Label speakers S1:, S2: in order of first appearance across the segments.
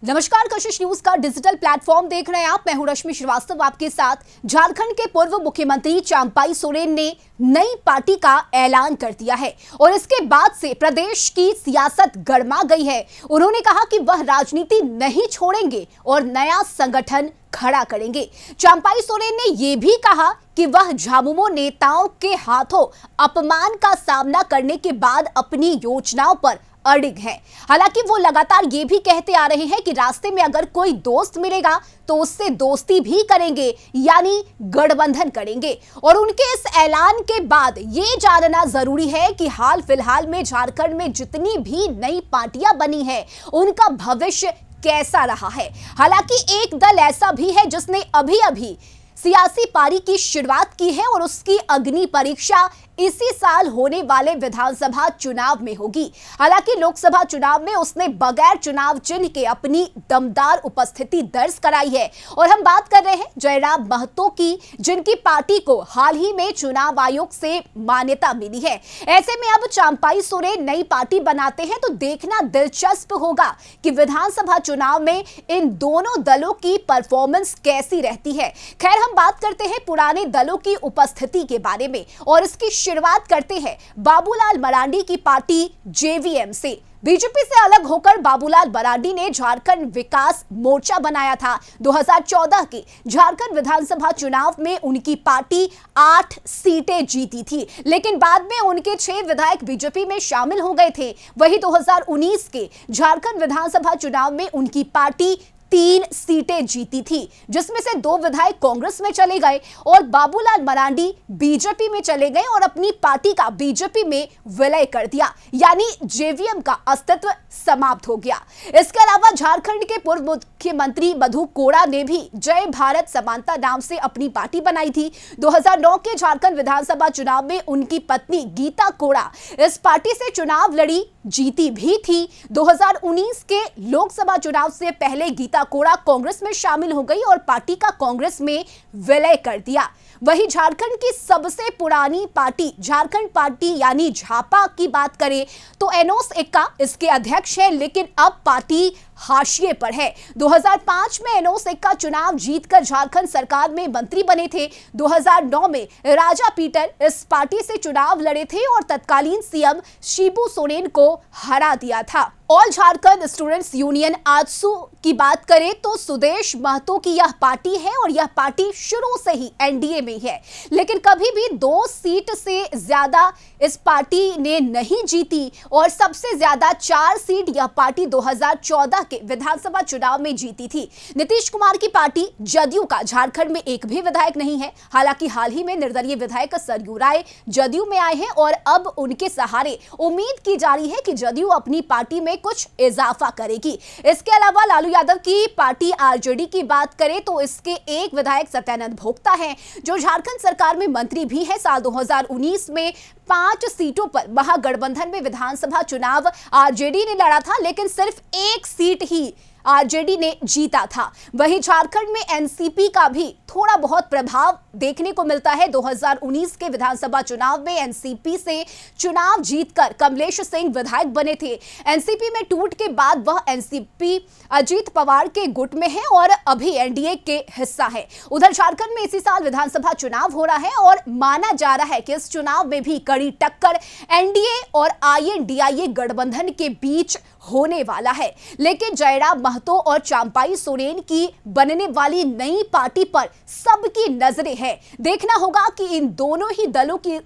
S1: नमस्कार, कशिश न्यूज का digital platform देख रहे हैं आप। मैं हूं रश्मि श्रीवास्तव आपके साथ। झारखंड के पूर्व मुख्यमंत्री चांपाई सोरेन ने नई पार्टी का ऐलान कर दिया है और इसके बाद से प्रदेश की सियासत गरमा गई है। उन्होंने कहा कि वह राजनीति नहीं छोड़ेंगे और नया संगठन खड़ा करेंगे। चांपाई सोरेन ने यह भी कहा कि वह झामुमो नेताओं के हाथों अपमान का सामना करने के बाद अपनी योजनाओं पर अड़िग है। हालांकि वो लगातार ये भी कहते आ रहे हैं कि रास्ते में अगर कोई दोस्त मिलेगा तो उससे दोस्ती भी करेंगे, यानी गठबंधन करेंगे। और उनके इस ऐलान के बाद ये जानना जरूरी है कि हाल फिलहाल में झारखंड में जितनी भी नई पार्टियां बनी है उनका भविष्य कैसा रहा है। हालांकि एक दल ऐसा भी है जिसने अभी सियासी पारी की शुरुआत की है और उसकी अग्नि परीक्षा इसी साल होने वाले विधानसभा चुनाव में होगी। हालांकि लोकसभा चुनाव में उसने बगैर चुनाव चिन्ह के अपनी दमदार उपस्थिति दर्ज कराई है और हम बात कर रहे हैं जयराम महतो की, जिनकी पार्टी को हाल ही में चुनाव आयोग से मान्यता मिली है। ऐसे में अब चांपाई सोरेन नई पार्टी बनाते हैं तो देखना दिलचस्प होगा कि विधानसभा चुनाव में इन दोनों दलों की परफॉर्मेंस कैसी रहती है। खैर, हम बात करते हैं पुराने दलों की उपस्थिति के बारे में और इसकी शुरुआत करते हैं बाबूलाल मरांडी की पार्टी जेवीएम से। बीजेपी से अलग होकर बाबूलाल मरांडी ने झारखंड विकास मोर्चा बनाया था। 2014 के झारखंड विधानसभा चुनाव में उनकी पार्टी 8 सीटें जीती थी, लेकिन बाद में उनके 6 विधायक बीजेपी में शामिल हो गए थे। वहीं 2019 के झारखंड विधानसभा चुनाव में उनकी पार्टी 3 सीटें जीती थी, जिसमें से 2 विधायक कांग्रेस में चले गए और बाबूलाल मरांडी बीजेपी में चले गए और अपनी पार्टी का बीजेपी में विलय कर दिया, यानी जेवीएम का अस्तित्व समाप्त हो गया। इसके अलावा झारखंड के पूर्व मुख्यमंत्री मधु कोड़ा ने भी जय भारत समानता नाम से अपनी पार्टी बनाई थी। 2009 के झारखंड विधानसभा चुनाव में उनकी पत्नी गीता कोड़ा इस पार्टी से चुनाव लड़ी, जीती भी थी। 2019 के लोकसभा चुनाव से पहले गीता कोड़ा कांग्रेस में शामिल हो गई और पार्टी का कांग्रेस में विलय कर दिया। वहीं झारखंड की सबसे पुरानी पार्टी झारखंड पार्टी यानी झापा की बात करें तो एनोस एक्का इसके अध्यक्ष है, लेकिन अब पार्टी हाशिए पर है। 2005 में एनोस एक्का चुनाव जीतकर झारखंड सरकार में मंत्री बने थे। 2009 में राजा पीटर इस पार्टी से चुनाव लड़े थे और तत्कालीन सीएम शिबू सोरेन को हरा दिया था। All Jharkhand students union AJSU की बात करें तो सुदेश महतो की यह पार्टी है और यह पार्टी शुरू से ही एनडीए में है, लेकिन कभी भी 2 सीट से ज्यादा इस पार्टी ने नहीं जीती और सबसे ज्यादा 4 सीट यह पार्टी 2014 के विधानसभा चुनाव में जीती थी। नीतीश कुमार की पार्टी जदयू का झारखंड में एक भी विधायक नहीं है। हालांकि हाल ही में निर्दलीय विधायक सरयू राय जदयू में आए हैं और अब उनके सहारे उम्मीद की जा रही है कि जदयू अपनी पार्टी में कुछ इजाफा करेगी। इसके अलावा लालू यादव की पार्टी आरजेडी की बात करें तो इसके एक विधायक सत्यानंद भोक्ता हैं, जो झारखंड सरकार में मंत्री भी है। साल 2019 में 5 सीटों पर महागठबंधन में विधानसभा चुनाव आरजेडी ने लड़ा था, लेकिन सिर्फ 1 सीट ही आरजेडी ने जीता था। वहीं झारखंड में एनसीपी का भी थोड़ा बहुत प्रभाव देखने को मिलता है। 2019 के विधानसभा चुनाव में एनसीपी से चुनाव जीतकर कमलेश सिंह विधायक बने थे। एनसीपी में टूट के बाद वह एनसीपी अजीत पवार के गुट में है और अभी एनडीए के हिस्सा है। उधर झारखंड में इसी साल विधानसभा चुनाव हो रहा है और माना जा रहा है कि इस चुनाव में भी कड़ी टक्कर एनडीए और आईएनडीआईए गठबंधन के बीच होने वाला है। लेकिन जयराम महतो और चांपाई सोरेन की बनने वाली नई पार्टी पर सबकी नजरें हैं। देखना होगा कि इन दोनों ही दलों की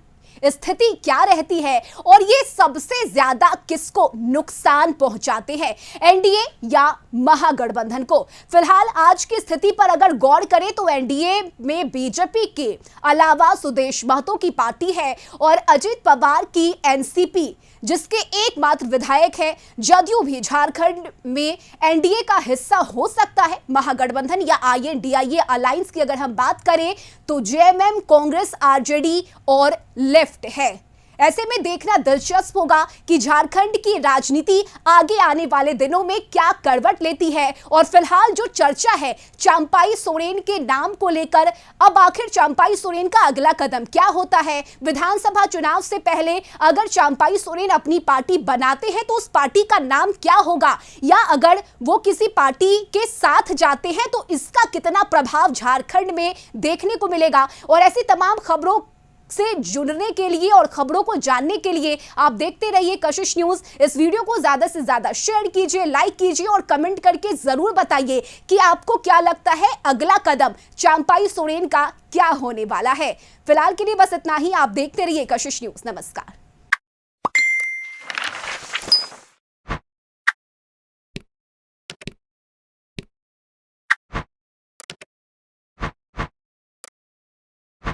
S1: स्थिति क्या रहती है और ये सबसे ज्यादा किसको नुकसान पहुंचाते हैं, एनडीए या महागठबंधन को। फिलहाल आज की स्थिति पर अगर गौर करें तो एनडीए में बीजेपी के अलावा सुदेश महतो की पार्टी है और अजीत पवार की एनसीपी, जिसके एकमात्र विधायक है। जदयू भी झारखंड में एनडीए का हिस्सा हो सकता है। महागठबंधन या आईएनडीआईए अलायंस की अगर हम बात करें तो जेएमएम, कांग्रेस, आरजेडी और लेफ्ट है। ऐसे में देखना दिलचस्प होगा कि झारखंड की राजनीति आगे आने वाले दिनों में क्या करवट लेती है। और फिलहाल जो चर्चा है चंपाई सोरेन के नाम को लेकर, अब आखिर चंपाई सोरेन का अगला कदम क्या होता है। विधानसभा चुनाव से पहले अगर चंपाई सोरेन अपनी पार्टी बनाते हैं तो उस पार्टी का नाम क्या होगा, या अगर वो किसी पार्टी के साथ जाते हैं तो इसका कितना प्रभाव झारखंड में देखने को मिलेगा। और ऐसी तमाम खबरों से जुड़ने के लिए और खबरों को जानने के लिए आप देखते रहिए कशिश न्यूज। इस वीडियो को ज्यादा से ज्यादा शेयर कीजिए, लाइक कीजिए और कमेंट करके जरूर बताइए कि आपको क्या लगता है अगला कदम चंपाई सोरेन का क्या होने वाला है। फिलहाल के लिए बस इतना ही। आप देखते रहिए कशिश न्यूज। नमस्कार।